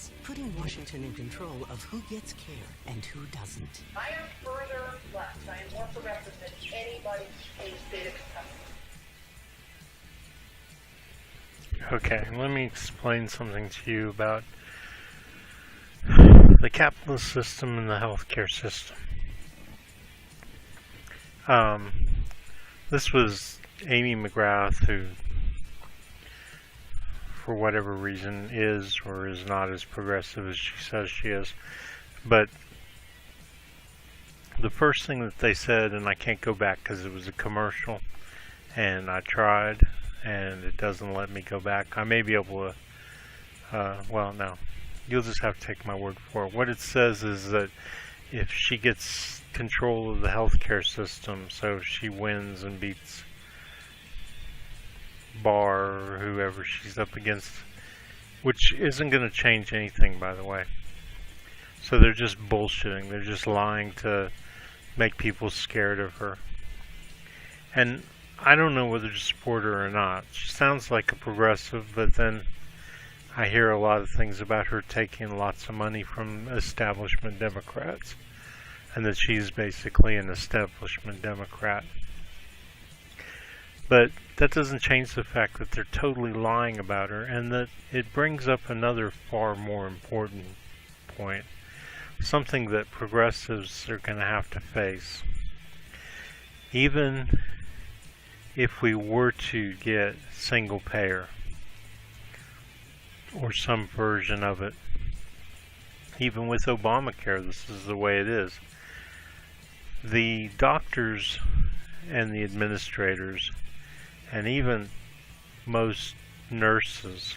Democrats, putting Washington in control of who gets care and who doesn't. I am further left. I am more progressive than anybody in the state of Kentucky. Okay, let me explain something to you about the capitalist system and the healthcare system. This was Amy McGrath, who, for whatever reason, is or is not as progressive as she says she is. But the first thing that they said, and I can't go back because it was a commercial, and I tried, and it doesn't let me go back. I may be able to, well, no. You'll just have to take my word for it. What it says is that if she gets control of the healthcare system, so she wins and beats Barr or whoever she's up against, which isn't going to change anything, by the way. So they're just bullshitting. They're just lying to make people scared of her. And I don't know whether to support her or not. She sounds like a progressive, but then I hear a lot of things about her taking lots of money from establishment Democrats, and that she's basically an establishment Democrat. But that doesn't change the fact that they're totally lying about her, and that it brings up another far more important point, something that progressives are going to have to face. Even if we were to get single payer, or some version of it, even with Obamacare, this is the way it is. The doctors and the administrators, and even most nurses,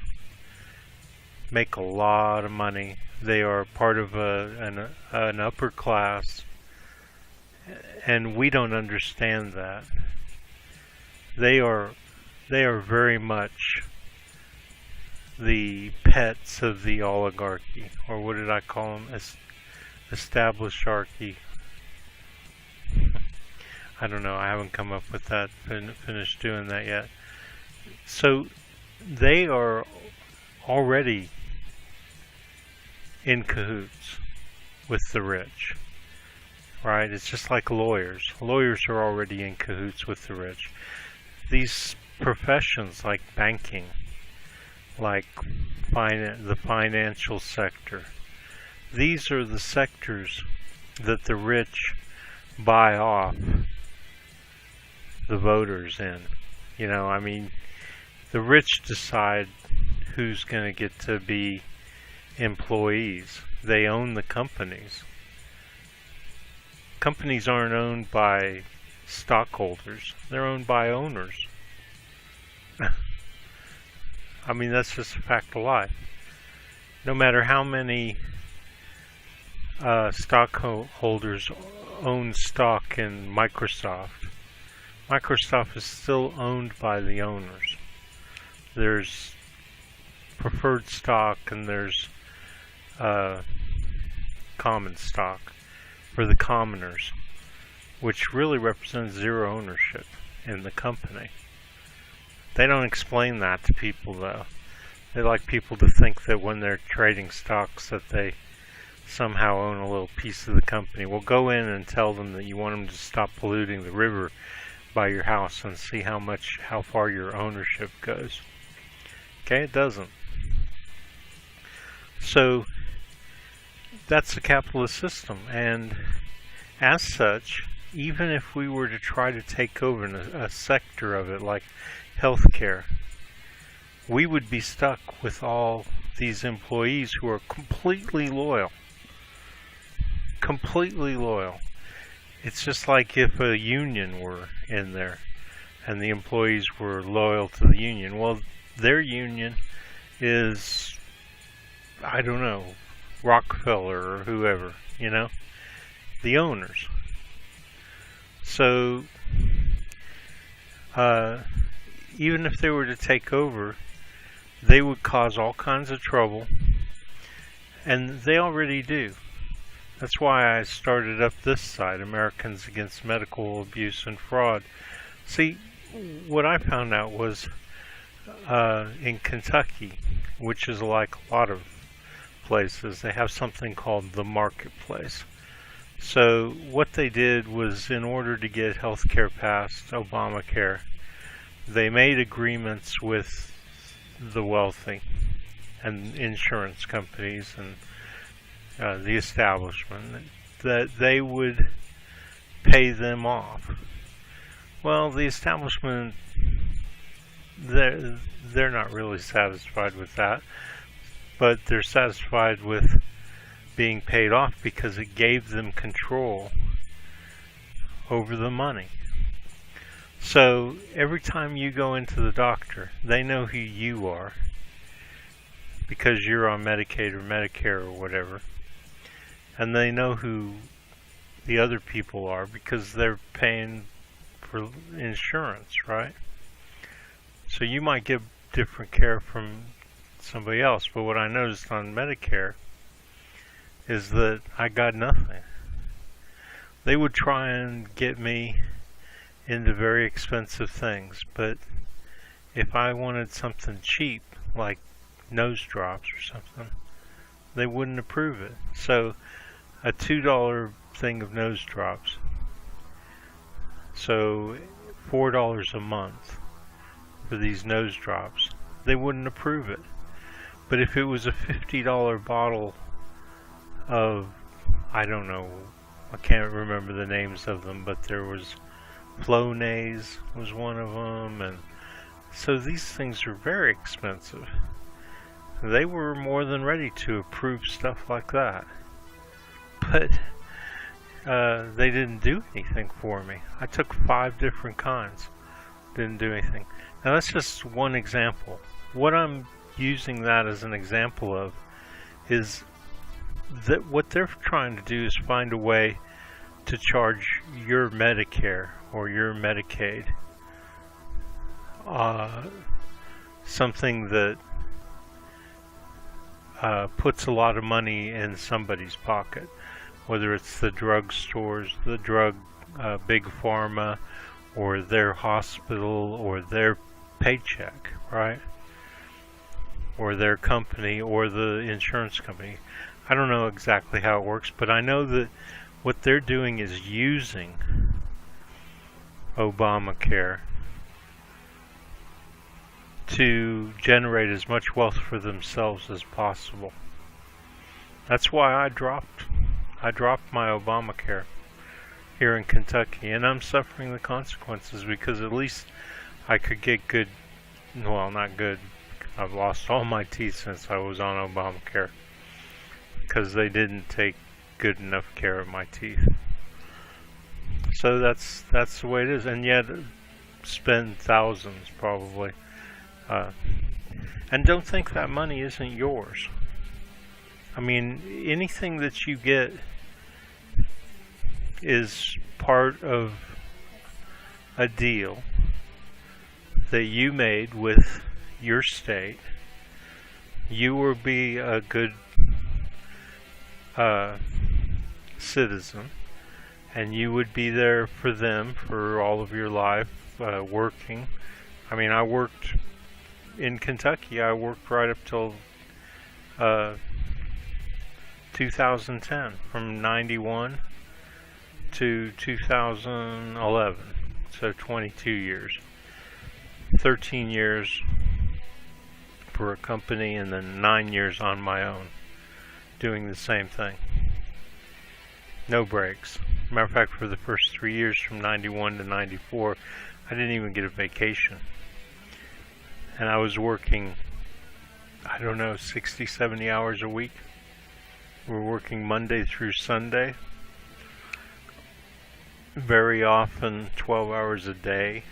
make a lot of money. They are part of an upper class, and we don't understand that. They are very much the pets of the oligarchy, or what did I call them? Establisharchy. I don't know. I haven't come up with that, finished doing that yet. So they are already in cahoots with the rich, right? It's just like lawyers. Lawyers are already in cahoots with the rich. These professions like banking, like the financial sector, these are the sectors that the rich buy off the voters in. You know, I mean, the rich decide who's going to get to be employees. They own the companies. Companies aren't owned by stockholders. They're owned by owners. I mean, that's just a fact of life. No matter how many stockholders own stock in Microsoft, Microsoft is still owned by the owners. There's preferred stock and there's common stock for the commoners, which really represents zero ownership in the company. They don't explain that to people, though. They like people to think that when they're trading stocks that they somehow own a little piece of the company. Well, go in and tell them that you want them to stop polluting the river by your house and see how far your ownership goes. Okay, it doesn't. So that's the capitalist system, and as such, even if we were to try to take over a sector of it like healthcare, we would be stuck with all these employees who are completely loyal. Completely loyal. It's just like if a union were in there and the employees were loyal to the union. Well, their union is, I don't know, Rockefeller or whoever, you know, the owners. So, even if they were to take over, they would cause all kinds of trouble, and they already do. That's why I started up this site, Americans Against Medical Abuse and Fraud. See, what I found out was in Kentucky, which is like a lot of places, they have something called the marketplace. So what they did was, in order to get health care passed, Obamacare, they made agreements with the wealthy and insurance companies and the establishment that they would pay them off. Well, the establishment, they're not really satisfied with that, but they're satisfied with being paid off because it gave them control over the money. So every time you go into the doctor, they know who you are because you're on Medicaid or Medicare or whatever, and they know who the other people are because they're paying for insurance, right? So you might get different care from somebody else, but what I noticed on Medicare is that I got nothing. They would try and get me into very expensive things, but if I wanted something cheap, like nose drops or something, they wouldn't approve it. So a $2 thing of nose drops, so $4 a month for these nose drops, they wouldn't approve it. But if it was a $50 bottle of, I don't know, I can't remember the names of them, but there was Flonase was one of them, and so these things are very expensive. They were more than ready to approve stuff like that, but they didn't do anything for me. I took 5 different kinds, didn't do anything. Now that's just one example. What I'm using that as an example of is that what they're trying to do is find a way to charge your Medicare or your Medicaid something that puts a lot of money in somebody's pocket, whether it's the drug stores, the big pharma, or their hospital, or their paycheck, right? Or their company, or the insurance company. I don't know exactly how it works, but I know that what they're doing is using Obamacare to generate as much wealth for themselves as possible. That's why I dropped my Obamacare here in Kentucky, and I'm suffering the consequences because at least I could get good, well, not good, I've lost all my teeth since I was on Obamacare because they didn't take good enough care of my teeth. So that's the way it is, and yet spend thousands probably. And don't think that money isn't yours. I mean, anything that you get is part of a deal that you made with your state. You will be a good citizen, and you would be there for them for all of your life, working. I mean, I worked in Kentucky. I worked right up till 2010, from 91 to 2011, so 22 years. 13 years for a company, and then 9 years on my own, doing the same thing. No breaks. Matter of fact, for the first 3 years, from 91 to 94, I didn't even get a vacation. And I was working, I don't know, 60, 70 hours a week. We're working Monday through Sunday. Very often 12 hours a day.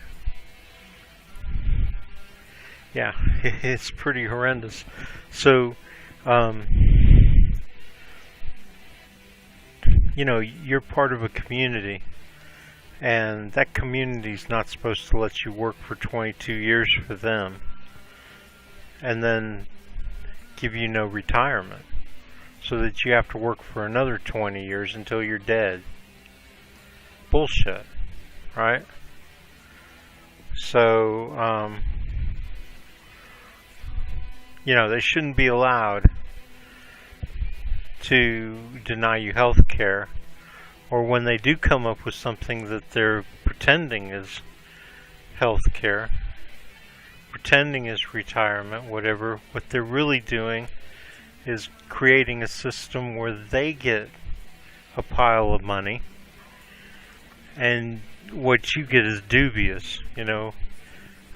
Yeah, it's pretty horrendous. So, you know, you're part of a community, and that community's not supposed to let you work for 22 years for them and then give you no retirement, so that you have to work for another 20 years until you're dead. Bullshit, right? So, you know, they shouldn't be allowed to deny you health care, or when they do come up with something that they're pretending is health care, pretending is retirement, whatever, what they're really doing is creating a system where they get a pile of money and what you get is dubious. You know,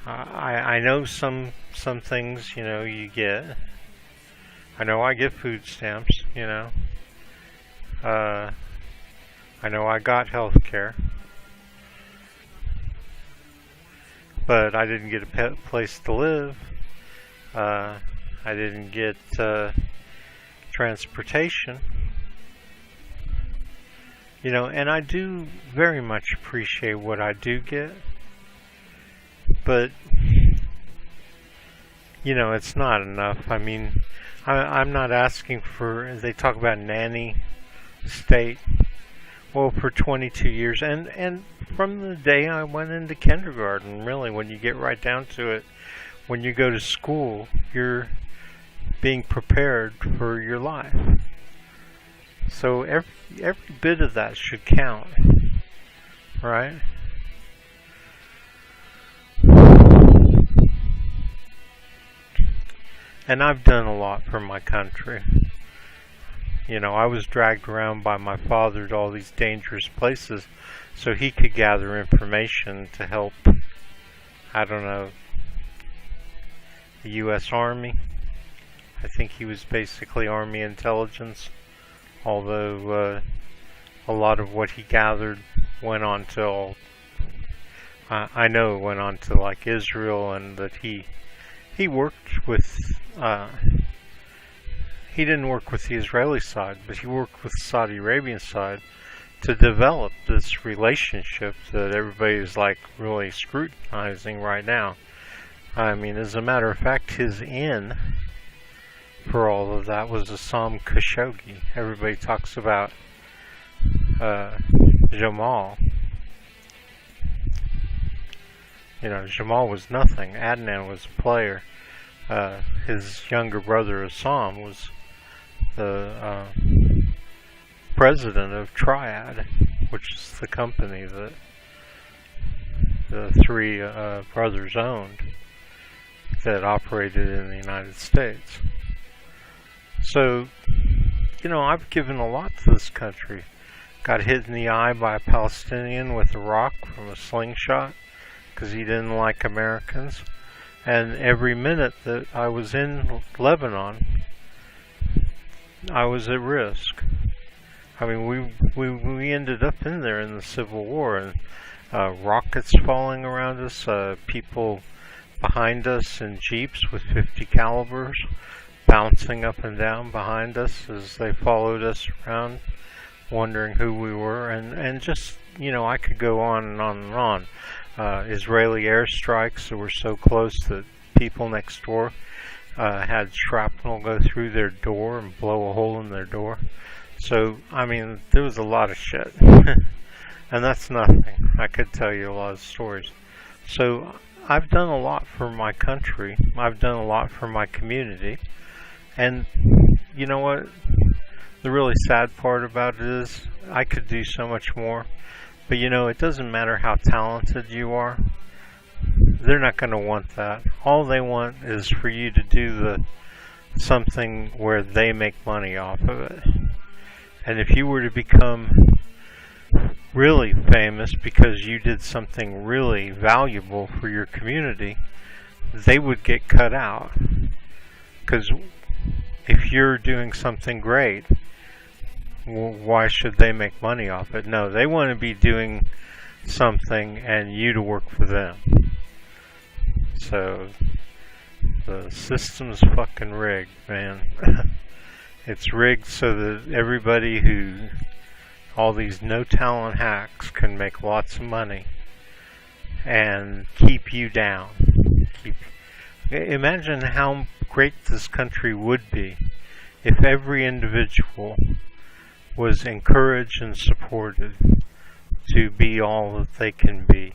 I know some things, you know, you get. I know I get food stamps, you know. I know I got health care. But I didn't get a place to live. I didn't get transportation. You know, and I do very much appreciate what I do get. But, you know, it's not enough. I mean, I'm not asking for, they talk about nanny state. Well, for 22 years, and from the day I went into kindergarten, really, when you get right down to it, when you go to school, you're being prepared for your life. So every bit of that should count, right? And I've done a lot for my country. You know, I was dragged around by my father to all these dangerous places so he could gather information to help, I don't know, the U.S. Army. I think he was basically Army intelligence, although a lot of what he gathered went on to I know it went on to like Israel, and that he worked with he didn't work with the Israeli side, but he worked with the Saudi Arabian side to develop this relationship that everybody is like really scrutinizing right now. I mean, as a matter of fact, his in for all of that was Assam Khashoggi. Everybody talks about Jamal. You know, Jamal was nothing. Adnan was a player. His younger brother Assam was the president of Triad, which is the company that the three brothers owned that operated in the United States. So, you know, I've given a lot to this country. Got hit in the eye by a Palestinian with a rock from a slingshot because he didn't like Americans. And every minute that I was in Lebanon, I was at risk. I mean, we ended up in there in the Civil War, and rockets falling around us, people behind us in jeeps with 50 calibers bouncing up and down behind us as they followed us around, wondering who we were, and just, you know, I could go on and on and on. Israeli airstrikes that were so close that people next door had shrapnel go through their door and blow a hole in their door. So, I mean, there was a lot of shit. And that's nothing. I could tell you a lot of stories. So, I've done a lot for my country. I've done a lot for my community. And, you know what? The really sad part about it is I could do so much more. But, you know, it doesn't matter how talented you are. They're not going to want that. All they want is for you to do something where they make money off of it. And if you were to become really famous because you did something really valuable for your community, they would get cut out. Because if you're doing something great, why should they make money off it? No, they want to be doing something and you to work for them. So the system's fucking rigged, man. It's rigged so that everybody all these no-talent hacks can make lots of money and keep you down. Imagine how great this country would be if every individual was encouraged and supported to be all that they can be.